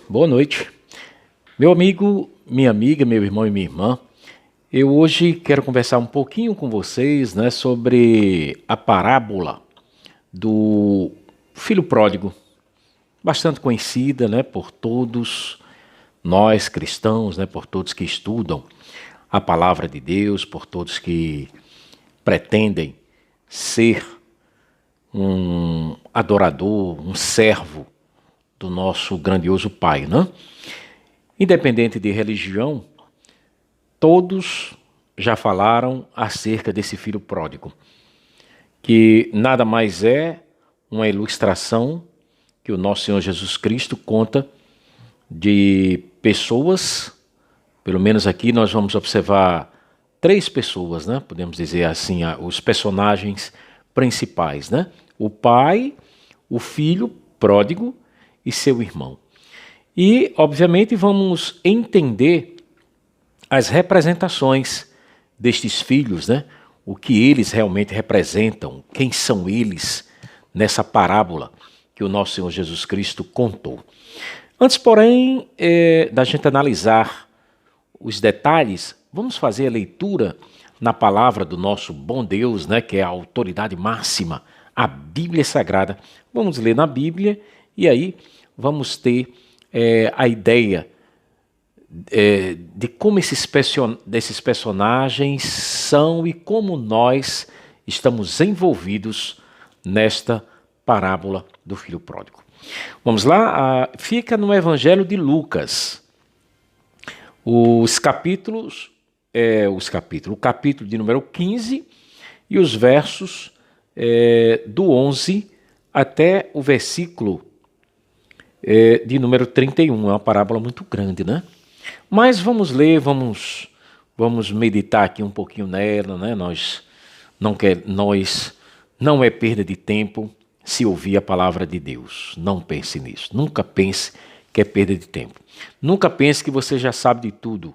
Boa noite. Meu amigo, minha amiga, meu irmão e minha irmã, eu hoje quero conversar um pouquinho com vocês, né, sobre a parábola do filho pródigo, bastante conhecida, né, por todos nós cristãos, né, por todos que estudam a palavra de Deus, por todos que pretendem ser um adorador, um servo do nosso grandioso Pai, né? Independente de religião, todos já falaram acerca desse filho pródigo, que nada mais é uma ilustração que o nosso Senhor Jesus Cristo conta de pessoas, pelo menos aqui nós vamos observar três pessoas, né? Podemos dizer assim, os personagens principais, né? O pai, o filho pródigo e seu irmão. E, obviamente, vamos entender as representações destes filhos, né? O que eles realmente representam, quem são eles nessa parábola que o nosso Senhor Jesus Cristo contou. Antes, porém, da gente analisar os detalhes, vamos fazer a leitura na palavra do nosso bom Deus, né? Que é a autoridade máxima, a Bíblia Sagrada. Vamos ler na Bíblia e aí vamos ter a ideia de como desses personagens são e como nós estamos envolvidos nesta parábola do filho pródigo. Vamos lá, fica no Evangelho de Lucas, o capítulo de número 15 e os versos do 11 até o versículo de número 31, é uma parábola muito grande, né? Mas vamos ler, vamos meditar aqui um pouquinho nela, né? Nós não é perda de tempo se ouvir a palavra de Deus. Não pense nisso. Nunca pense que é perda de tempo. Nunca pense que você já sabe de tudo.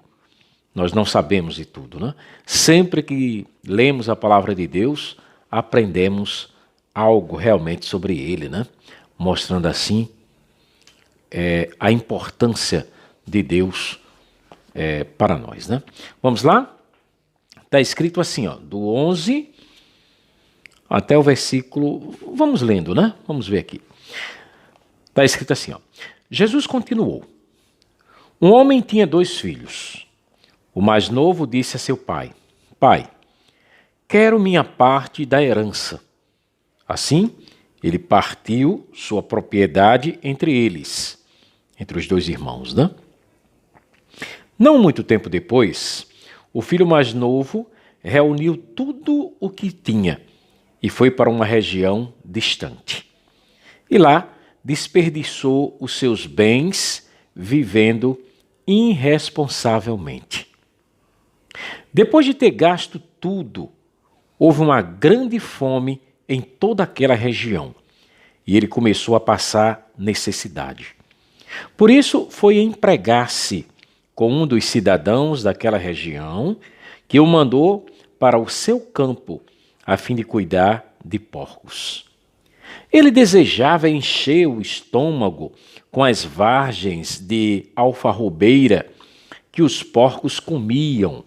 Nós não sabemos de tudo, né? Sempre que lemos a palavra de Deus, aprendemos algo realmente sobre ele, né? Mostrando assim a importância de Deus para nós, né? Vamos lá? Está escrito assim, ó, do 11 até o versículo... Vamos lendo, né? Vamos ver aqui. Está escrito assim, ó. Jesus continuou. Um homem tinha 2 filhos. O mais novo disse a seu pai: Pai, quero minha parte da herança. Assim, ele partiu sua propriedade entre eles, entre os 2 irmãos, né? Não muito tempo depois, o filho mais novo reuniu tudo o que tinha e foi para uma região distante. E lá desperdiçou os seus bens vivendo irresponsavelmente. Depois de ter gasto tudo, houve uma grande fome em toda aquela região e ele começou a passar necessidade. Por isso foi empregar-se com um dos cidadãos daquela região, que o mandou para o seu campo, a fim de cuidar de porcos. Ele desejava encher o estômago com as vargens de alfarrobeira que os porcos comiam,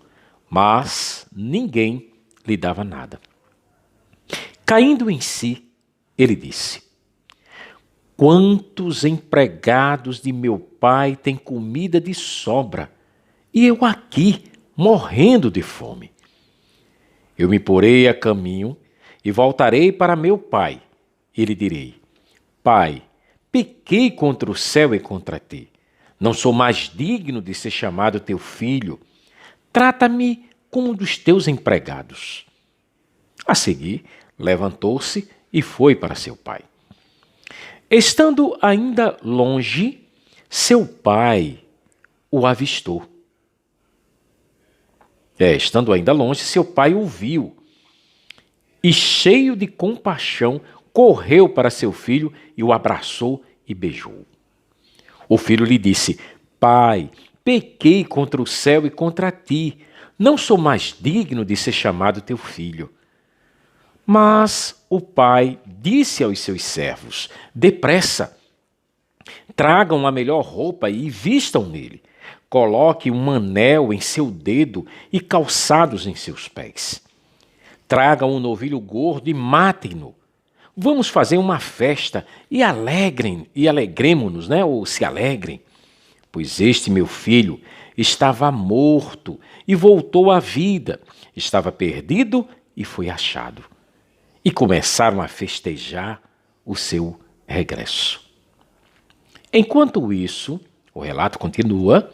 mas ninguém lhe dava nada. Caindo em si, ele disse: Quantos empregados de meu pai têm comida de sobra, e eu aqui, morrendo de fome? Eu me porei a caminho e voltarei para meu pai, e lhe direi: Pai, pequei contra o céu e contra ti. Não sou mais digno de ser chamado teu filho. Trata-me como um dos teus empregados. A seguir, levantou-se e foi para seu pai. Estando ainda longe, seu pai o avistou. Estando ainda longe, seu pai o viu e, cheio de compaixão, correu para seu filho e o abraçou e beijou. O filho lhe disse: Pai, pequei contra o céu e contra ti. Não sou mais digno de ser chamado teu filho. Mas o pai disse aos seus servos: Depressa, Tragam a melhor roupa e vistam nele. Coloque um anel em seu dedo e calçados em seus pés. Tragam um novilho gordo e matem-no. Vamos fazer uma festa e alegremo-nos, né? Ou se alegrem. Pois este meu filho estava morto e voltou à vida. Estava perdido e foi achado. E começaram a festejar o seu regresso. Enquanto isso, o relato continua,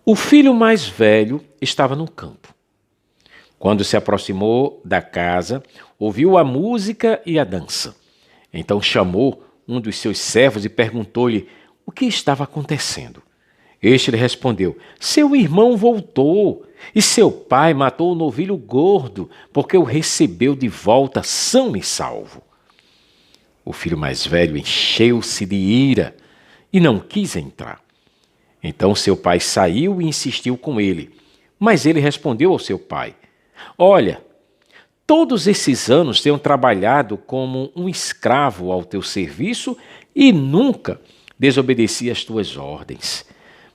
o filho mais velho estava no campo. Quando se aproximou da casa, ouviu a música e a dança. Então chamou um dos seus servos e perguntou-lhe o que estava acontecendo. Este lhe respondeu: seu irmão voltou e seu pai matou o novilho gordo, porque o recebeu de volta são e salvo. O filho mais velho encheu-se de ira e não quis entrar. Então seu pai saiu e insistiu com ele. Mas ele respondeu ao seu pai: olha, todos esses anos tenho trabalhado como um escravo ao teu serviço e nunca desobedeci às tuas ordens.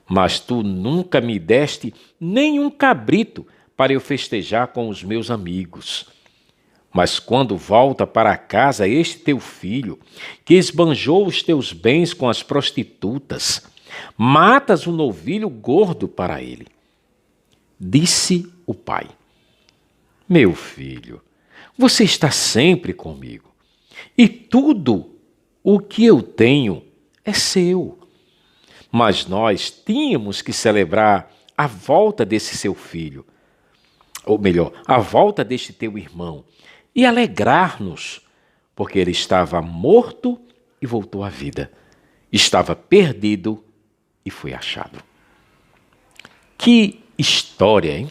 Mas tu nunca me deste nem um cabrito para eu festejar com os meus amigos. Mas quando volta para casa este teu filho, que esbanjou os teus bens com as prostitutas, matas um novilho gordo para ele. Disse o pai: meu filho, você está sempre comigo, e tudo o que eu tenho é seu. Mas nós tínhamos que celebrar a volta desse seu filho, ou melhor, a volta deste teu irmão, e alegrar-nos, porque ele estava morto e voltou à vida. Estava perdido e foi achado. Que história, hein?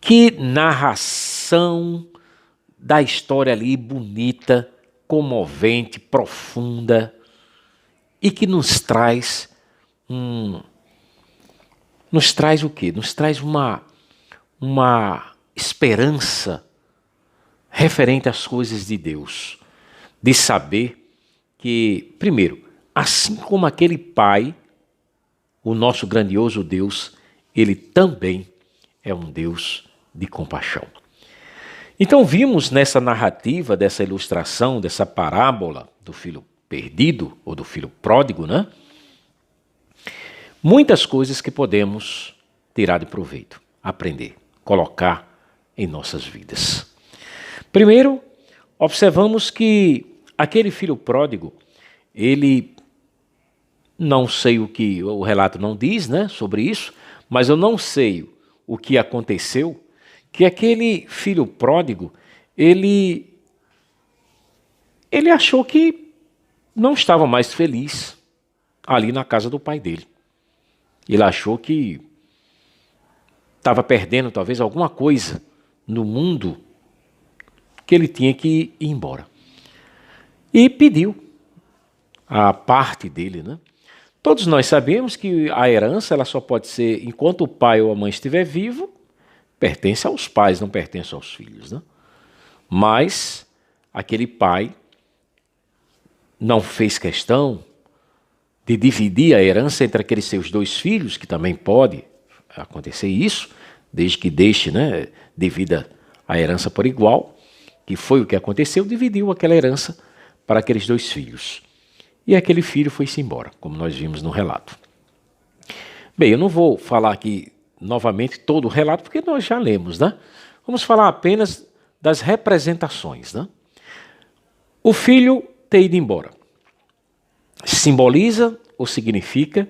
Que narração da história ali bonita, comovente, profunda e que nos traz o quê? Nos traz uma esperança referente às coisas de Deus, de saber que, primeiro, assim como aquele pai, o nosso grandioso Deus, ele também é um Deus de compaixão. Então vimos nessa narrativa, dessa ilustração, dessa parábola do filho perdido ou do filho pródigo, né? Muitas coisas que podemos tirar de proveito, aprender, colocar em nossas vidas. Primeiro, observamos que aquele filho pródigo, ele, não sei o que, o relato não diz, né, sobre isso, mas eu não sei o que aconteceu, que aquele filho pródigo, ele achou que não estava mais feliz ali na casa do pai dele. Ele achou que estava perdendo talvez alguma coisa no mundo que ele tinha que ir embora. E pediu a parte dele, né? Todos nós sabemos que a herança ela só pode ser, enquanto o pai ou a mãe estiver vivo, pertence aos pais, não pertence aos filhos, né? Mas aquele pai não fez questão de dividir a herança entre aqueles seus dois filhos, que também pode acontecer isso, desde que deixe, né, divida a herança por igual, que foi o que aconteceu, dividiu aquela herança para aqueles dois filhos. E aquele filho foi-se embora, como nós vimos no relato. Bem, eu não vou falar aqui novamente todo o relato, porque nós já lemos, né? Vamos falar apenas das representações, né? O filho ter ido embora simboliza ou significa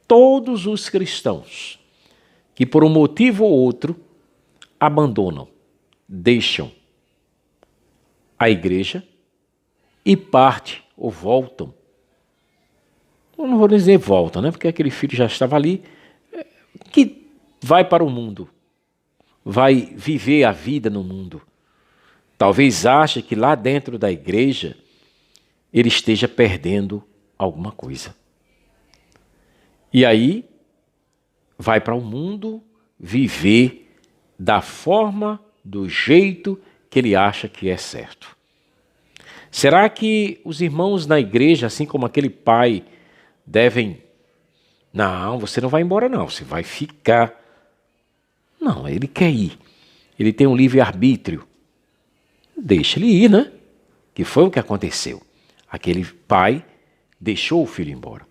todos os cristãos que por um motivo ou outro abandonam, deixam a igreja e partem ou voltam. Eu não vou dizer volta, né? Porque aquele filho já estava ali, que vai para o mundo, vai viver a vida no mundo. Talvez ache que lá dentro da igreja ele esteja perdendo alguma coisa. E aí vai para o mundo viver da forma, do jeito que ele acha que é certo. Será que os irmãos na igreja, assim como aquele pai, devem... Não, você não vai embora não, você vai ficar. Não, ele quer ir. Ele tem um livre-arbítrio. Deixa ele ir, né? Que foi o que aconteceu. Aquele pai deixou o filho embora.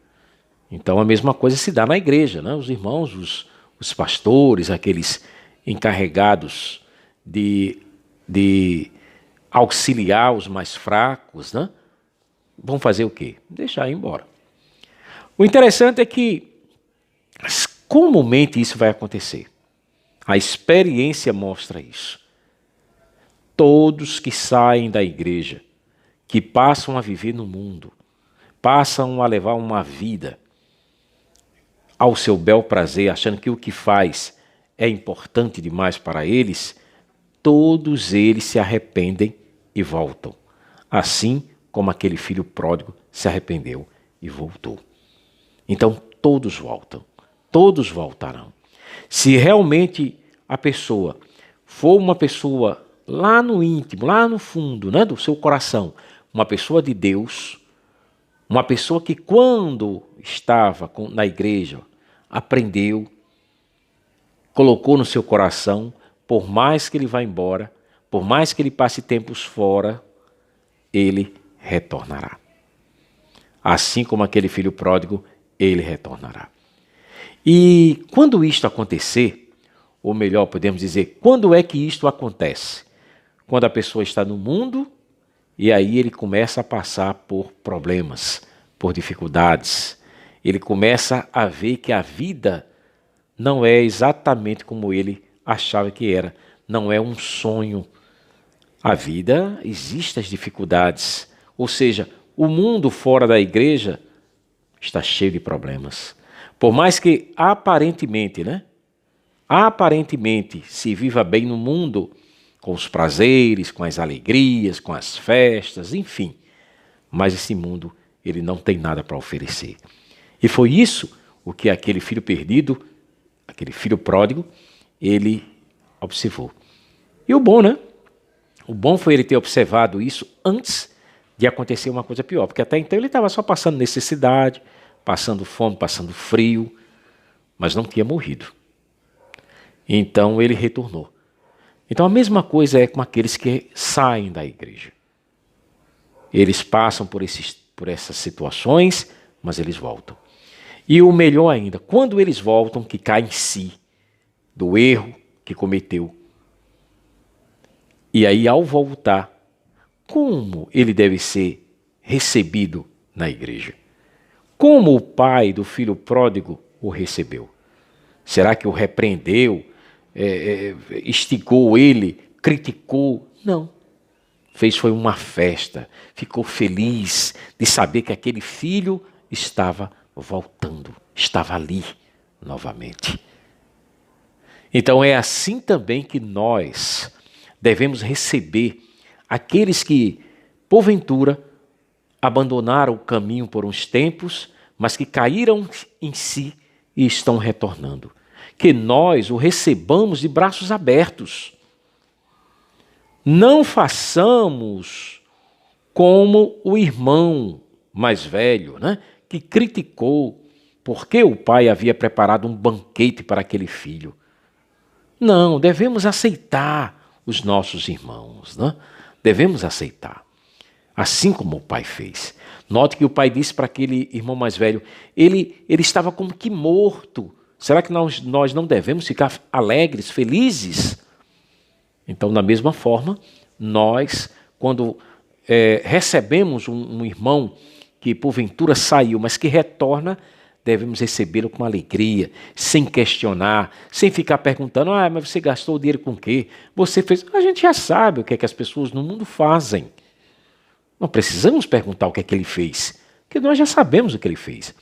Então a mesma coisa se dá na igreja, né? Os irmãos, os pastores, aqueles encarregados de auxiliar os mais fracos, né? Vão fazer o quê? Deixar ir embora. O interessante é que comumente isso vai acontecer. A experiência mostra isso. Todos que saem da igreja, que passam a viver no mundo, passam a levar uma vida ao seu bel prazer, achando que o que faz é importante demais para eles, todos eles se arrependem e voltam. Assim como aquele filho pródigo se arrependeu e voltou. Então todos voltam, todos voltarão. Se realmente a pessoa for uma pessoa lá no íntimo, lá no fundo, né, do seu coração, uma pessoa de Deus, uma pessoa que quando estava na igreja, aprendeu, colocou no seu coração, por mais que ele vá embora, por mais que ele passe tempos fora, ele retornará. Assim como aquele filho pródigo, ele retornará. E quando isto acontecer, ou melhor, podemos dizer, quando é que isto acontece? Quando a pessoa está no mundo e aí ele começa a passar por problemas, por dificuldades. Ele começa a ver que a vida não é exatamente como ele achava que era. Não é um sonho. A vida, existem as dificuldades. Ou seja, o mundo fora da igreja está cheio de problemas. Por mais que aparentemente, né? Aparentemente se viva bem no mundo, com os prazeres, com as alegrias, com as festas, enfim. Mas esse mundo, ele não tem nada para oferecer. E foi isso o que aquele filho perdido, aquele filho pródigo, ele observou. E o bom, né? O bom foi ele ter observado isso antes de acontecer uma coisa pior. Porque até então ele estava só passando necessidade, passando fome, passando frio, mas não tinha morrido. Então ele retornou. Então a mesma coisa é com aqueles que saem da igreja. Eles passam por essas situações, mas eles voltam. E o melhor ainda, quando eles voltam, que cai em si do erro que cometeu. E aí, ao voltar, como ele deve ser recebido na igreja? Como o pai do filho pródigo o recebeu? Será que o repreendeu, instigou ele, criticou? Não. Fez foi uma festa, ficou feliz de saber que aquele filho estava voltando, estava ali novamente. Então é assim também que nós devemos receber aqueles que, porventura, abandonaram o caminho por uns tempos, mas que caíram em si e estão retornando. Que nós o recebamos de braços abertos. Não façamos como o irmão mais velho, né, que criticou porque o pai havia preparado um banquete para aquele filho. Não, devemos aceitar os nossos irmãos, né? Devemos aceitar, assim como o pai fez. Note que o pai disse para aquele irmão mais velho, ele estava como que morto. Será que nós não devemos ficar alegres, felizes? Então, da mesma forma, nós, quando recebemos um irmão que porventura saiu, mas que retorna, devemos recebê-lo com alegria, sem questionar, sem ficar perguntando, mas você gastou o dinheiro com o quê? Você fez... A gente já sabe o que é que as pessoas no mundo fazem. Não precisamos perguntar o que é que ele fez, porque nós já sabemos o que ele fez.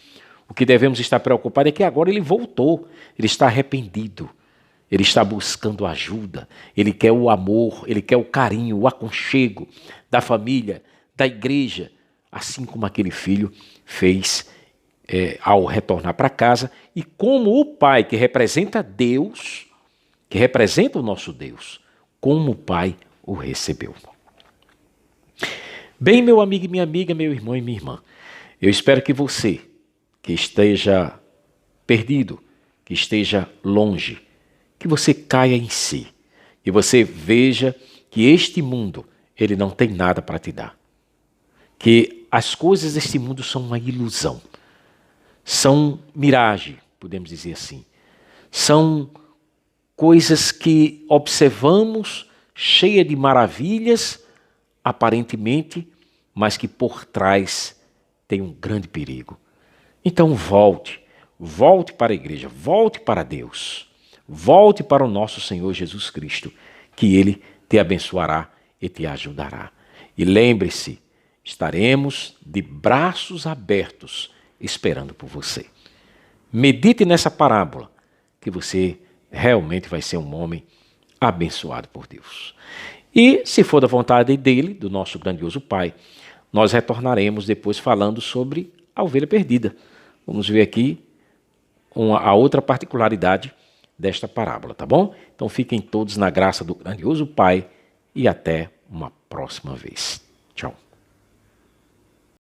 O que devemos estar preocupados é que agora ele voltou, ele está arrependido. Ele está buscando ajuda, ele quer o amor, ele quer o carinho, o aconchego da família, da igreja, assim como aquele filho fez ao retornar para casa e como o pai que representa Deus, que representa o nosso Deus, como o pai o recebeu. Bem, meu amigo e minha amiga, meu irmão e minha irmã, eu espero que você, que esteja perdido, que esteja longe, que você caia em si, que você veja que este mundo, ele não tem nada para te dar. Que as coisas deste mundo são uma ilusão, são miragem, podemos dizer assim. São coisas que observamos, cheia de maravilhas, aparentemente, mas que por trás tem um grande perigo. Então volte para a igreja, volte para Deus, volte para o nosso Senhor Jesus Cristo, que Ele te abençoará e te ajudará. E lembre-se, estaremos de braços abertos esperando por você. Medite nessa parábola, que você realmente vai ser um homem abençoado por Deus. E, se for da vontade dele, do nosso grandioso Pai, nós retornaremos depois falando sobre a ovelha perdida. Vamos ver aqui a outra particularidade desta parábola, tá bom? Então fiquem todos na graça do grandioso Pai e até uma próxima vez. Tchau.